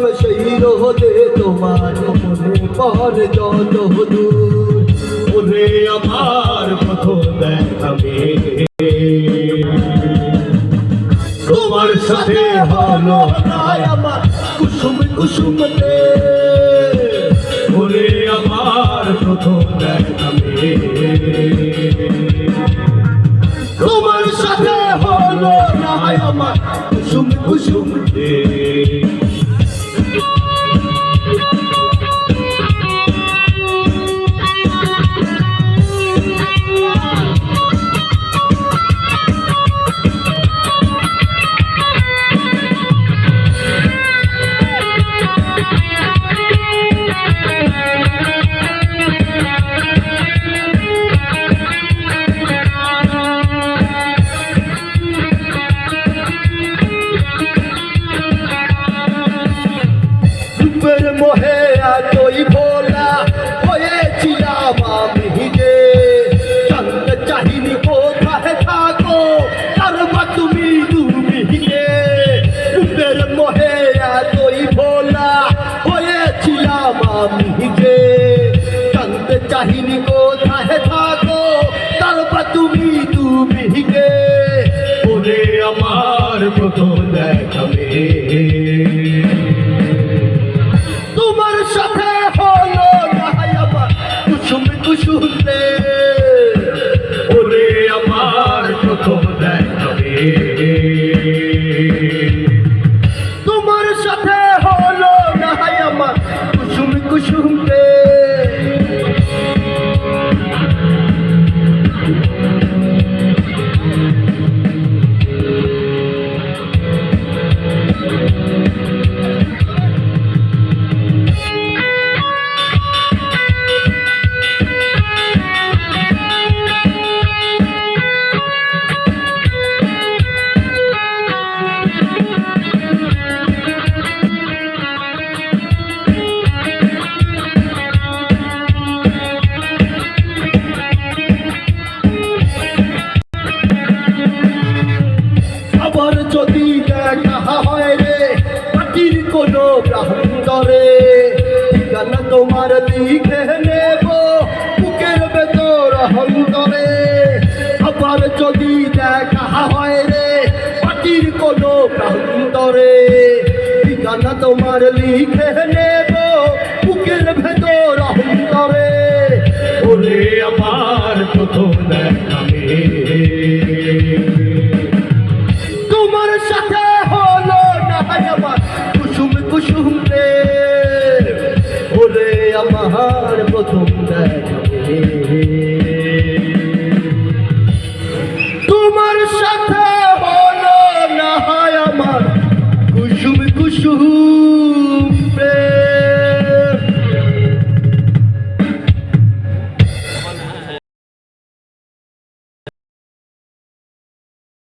ছিলাম সেই রোদে তোমার মনে পড়ে যত দূর। ওরে আমার প্রথম দেখা তোমার সাথে হলো আমার কুসুম কুসুম রে। ওরে আমার প্রথম দেখা তোমার সাথে হলো না আমার কুসুম কুসুম রে। মোহে এতই ভোলা হয়েছিলাম আমি যে জানতে চাহিনি কোথায় থাকো তারপর তুমি গে। রূপের মোহে এতই ভোলা হয়েছিলাম আমি যে জানতে চাহিনি কোথায় থাকো তারপর তুমি গে। ওরে আমার প্রথম দেখা তোমার সাথে হলো না আমার কুসুম কুসুম রে। ওরে আমার প্রথম দেখা তোমার সাথে হলো না আমার কুসুম কুসুম রে। আবার যদি দেখা হয় রে মাটির কোনো প্রান্তরে ঠিকানা তোমার লিখে নেব বুকের ভেতর অন্তরে। আবার যদি দেখা হয় রে মাটির কোনো প্রান্তরে ঠিকানা তোমার লিখে নেব বুকের ভেতর অন্তরে। ওরে আমার প্রথম দেখা তোমার সাথে হলো না আমার কুসুম কুসুম রে। ওরে আমার প্রথম দেখা তোমার সাথে হলো না আমার কুসুম কুসুম।